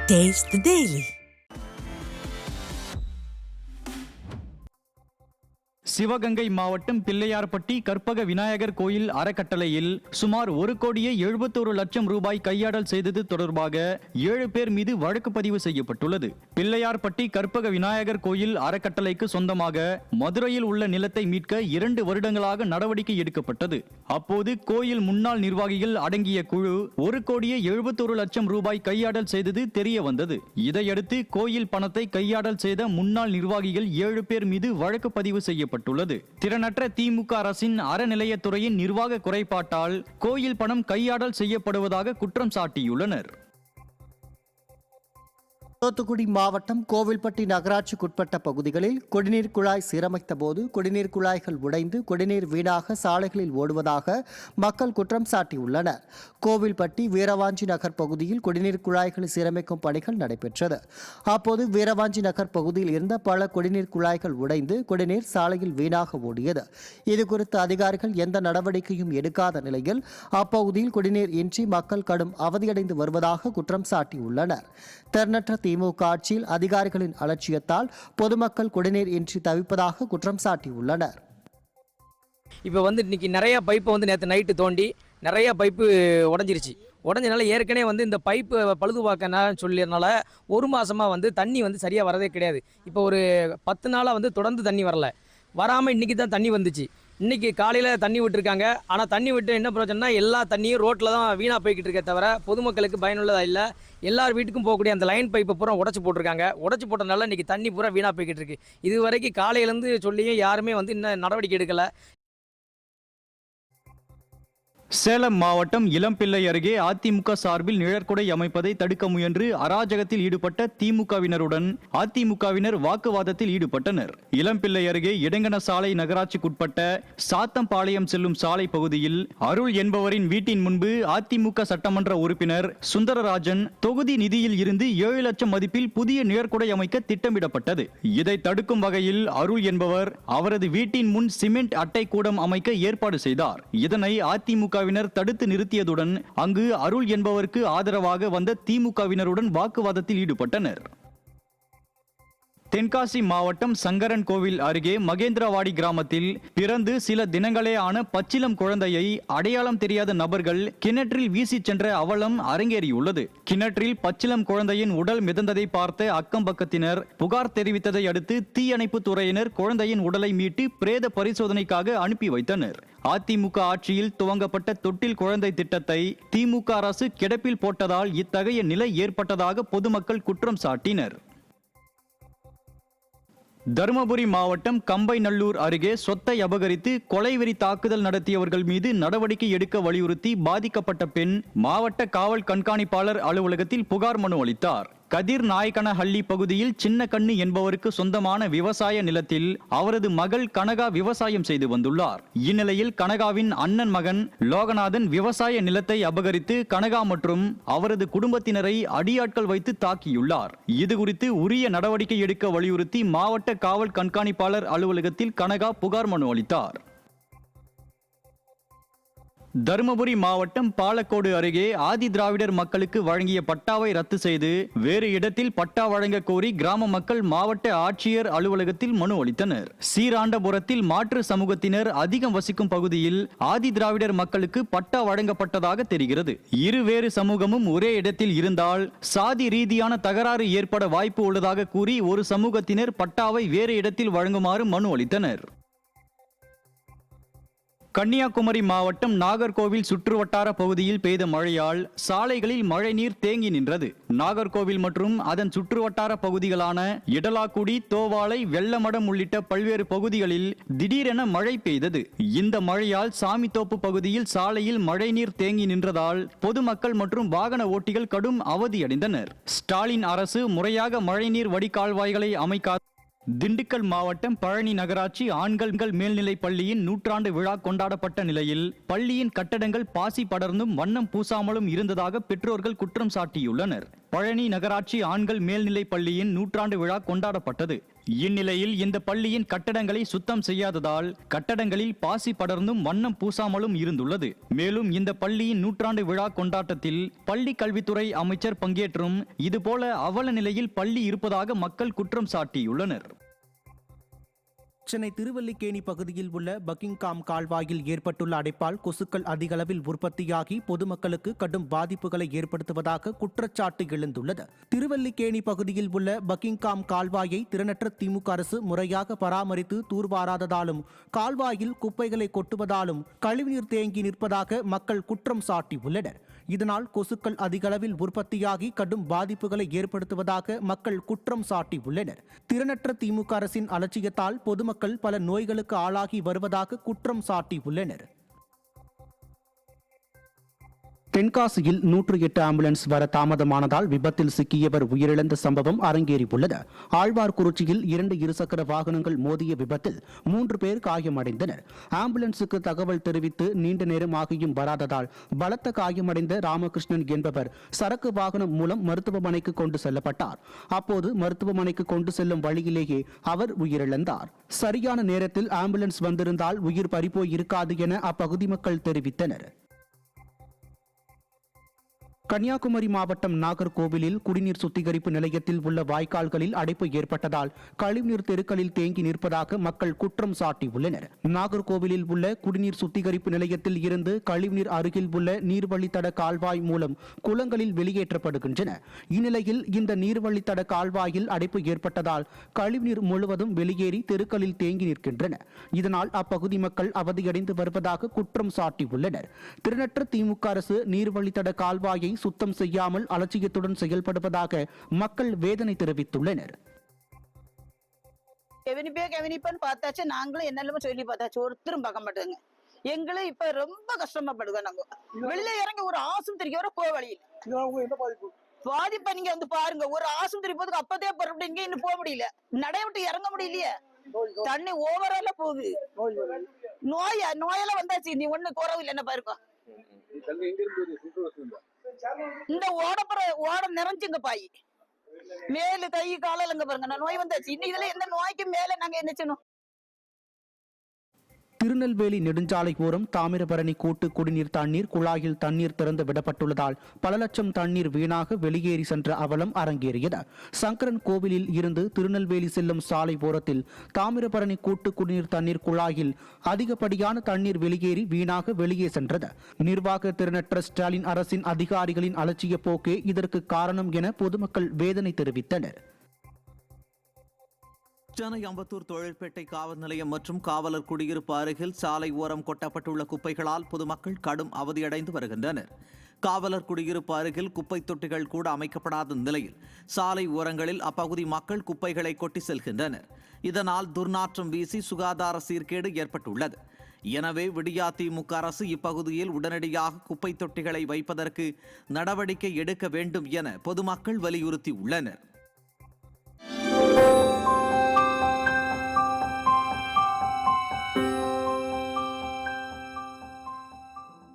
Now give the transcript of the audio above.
Taste the Daily. Sivaganga மாவட்டம் பிள்ளையார்பட்டி கற்பக விநாயகர் கோயில் அறக்கட்டளையில் சுமார் 1,71,00,000 ரூபாய் கையாடல் செய்தது தொடர்பாக 7 பேர் மீது வழக்கு பதிவு செய்யப்பட்டுள்ளது. பிள்ளையார்பட்டி கற்பக விநாயகர் கோயில் அறக்கட்டளைக்கு சொந்தமாக மதுரையில் உள்ள நிலத்தை மீட்க 2 வருடங்களாக நடவடிக்கை எடுக்கப்பட்டது. அப்போது கோயில் முன்னாள் நிர்வாகிகள் அடங்கிய குழு 1,71,00,000 ரூபாய் கையாடல் செய்தது தெரிய வந்தது. இதையடுத்து கோயில் பணத்தை கையாடல் செய்த முன்னாள் நிர்வாகிகள் 7 பேர் மீது வழக்கு பதிவு செய்யப்பட்டது. திறனற்ற திமுக அரசின் அறநிலையத்துறையின் நிர்வாக குறைபாட்டால் கோயில் பணம் கையாடல் செய்யப்படுவதாக குற்றம் சாட்டியுள்ளனர். தூத்துக்குடி மாவட்டம் கோவில்பட்டி நகராட்சிக்குட்பட்ட பகுதிகளில் குடிநீர் குழாய் சீரமைத்த போது குடிநீர் குழாய்கள் உடைந்து குடிநீர் வீணாக சாலைகளில் ஓடுவதாக மக்கள் குற்றம் சாட்டியுள்ளனர். கோவில்பட்டி வீரவாஞ்சி நகர் பகுதியில் குடிநீர் குழாய்களை சீரமைக்கும் பணிகள் நடைபெற்றது. அப்போது வீரவாஞ்சி நகர் பகுதியில் இருந்த பல குடிநீர் குழாய்கள் உடைந்து குடிநீர் சாலையில் வீணாக ஓடியது. இதுகுறித்து அதிகாரிகள் எந்த நடவடிக்கையும் எடுக்காத நிலையில் அப்பகுதியில் குடிநீர் இன்றி மக்கள் கடும் அவதியடைந்து வருவதாக குற்றம் சாட்டியுள்ளனர். தென்னற்ற திமுக ஆட்சியில் அதிகாரிகளின் அலட்சியத்தால் பொதுமக்கள் குடிநீர் இன்றி தவிப்பதாக குற்றம் சாட்டியுள்ளனர். இப்போ இன்னைக்கு நிறைய பைப்பை நேற்று நைட்டு தோண்டி நிறைய பைப்பு உடஞ்சிருச்சு. உடஞ்சனால ஏற்கனவே இந்த பைப்பு பழுதுபார்க்கன்னு சொல்லியதுனால 1 மாசமாக தண்ணி சரியாக வரதே கிடையாது. இப்போ ஒரு 10 நாளாக தொடர்ந்து தண்ணி வரல. வராமல் இன்றைக்கி தான் தண்ணி வந்துச்சு. இன்றைக்கி காலையில் தண்ணி விட்டுருக்காங்க. ஆனால் தண்ணி விட்டு என்ன பிரச்சனைனா எல்லா தண்ணியும் ரோட்டில் தான் வீணாக போய்கிட்டு இருக்கே தவிர பொதுமக்களுக்கு பயனுள்ளதாக இல்லை. எல்லார் வீட்டுக்கும் போகக்கூடிய அந்த லைன் பைப்பை பூரா உடச்சி போட்டிருக்காங்க. உடச்சி போட்டனால இன்றைக்கி தண்ணி பூரா வீணாக போய்கிட்டு இருக்கு. இது வரைக்கும் காலையிலேருந்து சொல்லியும் யாருமே இன்னும் நடவடிக்கை எடுக்கலை. சேலம் மாவட்டம் இளம்பிள்ளை அருகே அதிமுக சார்பில் நிழற்குடை அமைப்பதை தடுக்க முயன்று அராஜகத்தில் ஈடுபட்ட திமுகவினருடன் அதிமுகவினர் வாக்குவாதத்தில் ஈடுபட்டனர். இளம்பிள்ளை அருகே இடங்கன சாலை நகராட்சிக்குட்பட்ட சாத்தம்பாளையம் செல்லும் சாலை பகுதியில் அருள் என்பவரின் வீட்டின் முன்பு அதிமுக சட்டமன்ற உறுப்பினர் சுந்தரராஜன் தொகுதி நிதியில் இருந்து 7 லட்சம் மதிப்பில் புதிய நிழற்குடை அமைக்க திட்டமிடப்பட்டது. இதை தடுக்கும் வகையில் அருள் என்பவர் அவரது வீட்டின் முன் சிமெண்ட் அட்டை கூடம் அமைக்க ஏற்பாடு செய்தார். இதனை அதிமுக தடுத்து நிறுத்தியதுடன் அங்கு அருள் என்பவருக்கு ஆதரவாக வந்த திமுகவினருடன் வாக்குவாதத்தில் ஈடுபட்டனர். தென்காசி மாவட்டம் சங்கரன் கோவில் அருகே மகேந்திரவாடி கிராமத்தில் பிறந்து சில தினங்களே ஆன பச்சிலம் குழந்தையை அடையாளம் தெரியாத நபர்கள் கிணற்றில் வீசி சென்ற அவலம் அரங்கேறியுள்ளது. கிணற்றில் பச்சிலம் குழந்தையின் உடல் மிதந்ததை பார்த்த அக்கம் பக்கத்தினர் புகார் தெரிவித்ததை அடுத்து தீயணைப்பு துறையினர் குழந்தையின் உடலை மீட்டு பிரேத பரிசோதனைக்காக அனுப்பி வைத்தனர். அதிமுக ஆட்சியில் துவங்கப்பட்ட தொட்டில் குழந்தை திட்டத்தை திமுக அரசு கிடப்பில் போட்டதால் இத்தகைய நிலை ஏற்பட்டதாக பொதுமக்கள் குற்றம் சாட்டினர். தருமபுரி மாவட்டம் கம்பைநல்லூர் அருகே சொத்தை அபகரித்து கொலைவெறி தாக்குதல் நடத்தியவர்கள் மீது நடவடிக்கை எடுக்க வலியுறுத்தி பாதிக்கப்பட்ட பெண் மாவட்ட காவல் கண்காணிப்பாளர் அலுவலகத்தில் புகார் மனு அளித்தார். கதிர் நாயக்கனஹள்ளி பகுதியில் சின்ன கண்ணு என்பவருக்கு சொந்தமான விவசாய நிலத்தில் அவரது மகள் கனகா விவசாயம் செய்து வந்துள்ளார். இந்நிலையில் கனகாவின் அண்ணன் மகன் லோகநாதன் விவசாய நிலத்தை அபகரித்து கனகா மற்றும் அவரது குடும்பத்தினரை அடியாட்கள் வைத்து தாக்கியுள்ளார். இதுகுறித்து உரிய நடவடிக்கை எடுக்க வலியுறுத்தி மாவட்ட காவல் கண்காணிப்பாளர் அலுவலகத்தில் கனகா புகார் மனு அளித்தார். தருமபுரி மாவட்டம் பாலக்கோடு அருகே ஆதி திராவிடர் மக்களுக்கு வழங்கிய பட்டாவை ரத்து செய்து வேறு இடத்தில் பட்டா வழங்க கோரி கிராம மக்கள் மாவட்ட ஆட்சியர் அலுவலகத்தில் மனு அளித்தனர். சீராண்டபுரத்தில் மாற்று சமூகத்தினர் அதிகம் வசிக்கும் பகுதியில் ஆதி திராவிடர் மக்களுக்கு பட்டா வழங்கப்பட்டதாக தெரிகிறது. இருவேறு சமூகமும் ஒரே இடத்தில் இருந்தால் சாதி ரீதியான தகராறு ஏற்பட வாய்ப்பு உள்ளதாக கூறி ஒரு சமூகத்தினர் பட்டாவை வேறு இடத்தில் வழங்குமாறு மனு அளித்தனர். கன்னியாகுமரி மாவட்டம் நாகர்கோவில் சுற்றுவட்டார பகுதியில் பெய்த மழையால் சாலைகளில் மழைநீர் தேங்கி நின்றது. நாகர்கோவில் மற்றும் அதன் சுற்றுவட்டார பகுதிகளான இடலாக்குடி, தோவாளை, வெள்ளமடம் உள்ளிட்ட பல்வேறு பகுதிகளில் திடீரென மழை பெய்தது. இந்த மழையால் சாமித்தோப்பு பகுதியில் சாலையில் மழைநீர் தேங்கி நின்றதால் பொதுமக்கள் மற்றும் வாகன ஓட்டிகள் கடும் அவதியடைந்தனர். ஸ்டாலின் அரசு முறையாக மழைநீர் வடிகால்வாய்களை அமைக்காத திண்டுக்கல் மாவட்டம் பழனி நகராட்சி ஆண்கள் மேல்நிலைப் பள்ளியின் 100ஆண்டு விழா கொண்டாடப்பட்ட நிலையில் பள்ளியின் கட்டடங்கள் பாசி படர்ந்தும் வண்ணம் பூசாமலும் இருந்ததாக பெற்றோர்கள் குற்றம் சாட்டியுள்ளனர். பழனி நகராட்சி ஆண்கள் மேல்நிலைப் பள்ளியின் 100ஆண்டு விழா கொண்டாடப்பட்டது. இந்நிலையில் இந்த பள்ளியின் கட்டடங்களை சுத்தம் செய்யாததால் கட்டடங்களில் பாசி படர்ந்தும் வண்ணம் பூசாமலும் இருந்துள்ளது. மேலும் இந்த பள்ளியின் நூற்றாண்டு விழா கொண்டாட்டத்தில் பள்ளி கல்வித்துறை அமைச்சர் பங்கேற்றும் இதுபோல அவல நிலையில் பள்ளி இருப்பதாக மக்கள் குற்றம் சாட்டியுள்ளனர். சென்னை திருவல்லிக்கேணி பகுதியில் உள்ள பக்கிங்காம் கால்வாயில் ஏற்பட்டுள்ள அடைப்பால் கொசுக்கள் அதிகளவில் உற்பத்தியாகி பொதுமக்களுக்கு கடும் பாதிப்புகளை ஏற்படுத்துவதாக குற்றச்சாட்டு எழுந்துள்ளது. திருவல்லிக்கேணி பகுதியில் உள்ள பக்கிங்காம் கால்வாயை திறனற்ற திமுக அரசு முறையாக பராமரித்து தூர்வாராததாலும் கால்வாயில் குப்பைகளை கொட்டுவதாலும் கழிவுநீர் தேங்கி நிற்பதாக மக்கள் குற்றம் சாட்டியுள்ளனர். இதனால் கொசுக்கள் அதிகளவில் உற்பத்தியாகி கடும் பாதிப்புகளை ஏற்படுத்துவதாக மக்கள் குற்றம் சாட்டியுள்ளனர். திறனற்ற திமுக அரசின் அலட்சியத்தால் பொதுமக்கள் பல நோய்களுக்கு ஆளாகி வருவதாக குற்றம் சாட்டியுள்ளனர். தென்காசியில் 108 ஆம்புலன்ஸ் வர தாமதமானதால் விபத்தில் சிக்கியவர் உயிரிழந்த சம்பவம் அரங்கேறியுள்ளது. ஆழ்வார்குறிச்சியில் 2 இருசக்கர வாகனங்கள் மோதிய விபத்தில் 3 பேர் காயமடைந்தனர். ஆம்புலன்ஸுக்கு தகவல் தெரிவித்து நீண்ட நேரம் ஆகியும் வராததால் பலத்த காயமடைந்த ராமகிருஷ்ணன் என்பவர் சரக்கு வாகனம் மூலம் மருத்துவமனைக்கு கொண்டு செல்லப்பட்டார். அப்போது மருத்துவமனைக்கு கொண்டு செல்லும் வழியிலேயே அவர் உயிரிழந்தார். சரியான நேரத்தில் ஆம்புலன்ஸ் வந்திருந்தால் உயிர் பறிபோய் இருக்காது என அப்பகுதி மக்கள் தெரிவித்தனர். கன்னியாகுமரி மாவட்டம் நாகர்கோவிலில் குடிநீர் சுத்திகரிப்பு நிலையத்தில் உள்ள வாய்க்கால்களில் அடைப்பு ஏற்பட்டதால் கழிவுநீர் தெருக்களில் தேங்கி நிற்பதாக மக்கள் குற்றம் சாட்டியுள்ளனர். நாகர்கோவிலில் உள்ள குடிநீர் சுத்திகரிப்பு நிலையத்தில் இருந்து கழிவுநீர் அருகில் உள்ள நீர்வழித்தட கால்வாய் மூலம் குளங்களில் வெளியேற்றப்படுகின்றன. இந்நிலையில் இந்த நீர்வழித்தட கால்வாயில் அடைப்பு ஏற்பட்டதால் கழிவுநீர் முழுவதும் வெளியேறி தெருக்களில் தேங்கி நிற்கின்றன. இதனால் அப்பகுதி மக்கள் அவதியடைந்து வருவதாக குற்றம் சாட்டியுள்ளனர். திறனற்ற திமுக அரசு நீர்வழித்தட கால்வாயை சுத்தம் செய்யாமல் அலட்சியத்துடன் செயல்படுவதாக மக்கள் வேதனை தெரிவித்துள்ளனர். கெவினிப்பன்னு பார்த்தாச்சு, நாங்களும் என்னெல்லாம சொல்லி பார்த்தாச்சு, ஒருத்தரும் பார்க்க மாட்டாங்க. எங்களும் இப்ப ரொம்ப கஷ்டமாப்படுங்க. நாங்க வெளியில இறங்கி ஒரு ஆஸ்பத்திரிக்கு வர போக வழியில் பாதிப்பா நீங்க வந்து பாருங்க. ஒரு ஆஸ்பத்திரி போதுக்கு அப்பதே புறப்பட்டீங்க, இன்னும் போக முடியல, நடை விட்டு இறங்க முடியலையே. தண்ணி ஓவரால போகுது. நோயெல்லாம் வந்தாச்சு, நீ ஒண்ணு குறவு இல்லை என்ன பாருங்க. இந்த ஓட நிறைஞ்சுங்க பாய் மேலு கை காலங்க பாருங்க. நான் நோய் வந்தாச்சு. இன்னும் இதுல எந்த நோய்க்கு மேல நாங்க என்ன செய்யணும்? திருநெல்வேலி நெடுஞ்சாலை ஓரம் தாமிரபரணி கூட்டு குடிநீர் தண்ணீர் குழாயில் தண்ணீர் திறந்து விடப்பட்டுள்ளதால் பல லட்சம் தண்ணீர் வீணாக வெளியேறி சென்ற அவலம் அரங்கேறியது. சங்கரன் கோவிலில் இருந்து திருநெல்வேலி செல்லும் சாலை ஓரத்தில் தாமிரபரணி கூட்டு குடிநீர் தண்ணீர் குழாயில் அதிகப்படியான தண்ணீர் வெளியேறி வீணாக வெளியே சென்றது. நிர்வாக திறனற்ற ஸ்டாலின் அரசின் அதிகாரிகளின் அலட்சிய போக்கே இதற்கு காரணம் என பொதுமக்கள் வேதனை தெரிவித்தனர். சென்னை அம்பத்தூர் தொழிற்பேட்டை காவல் நிலையம் மற்றும் காவலர் குடியிருப்பு அருகில் சாலை ஓரம் கொட்டப்பட்டுள்ள குப்பைகளால் பொதுமக்கள் கடும் அவதியடைந்து வருகின்றனர். காவலர் குடியிருப்பு அருகில் குப்பை தொட்டிகள் கூட அமைக்கப்படாத நிலையில் சாலை ஓரங்களில் அப்பகுதி மக்கள் குப்பைகளை கொட்டி செல்கின்றனர். இதனால் துர்நாற்றம் வீசி சுகாதார சீர்கேடு ஏற்பட்டுள்ளது. எனவே விடியா திமுக அரசு இப்பகுதியில் உடனடியாக குப்பை தொட்டிகளை வைப்பதற்கு நடவடிக்கை எடுக்க வேண்டும் என பொதுமக்கள் வலியுறுத்தியுள்ளனர்.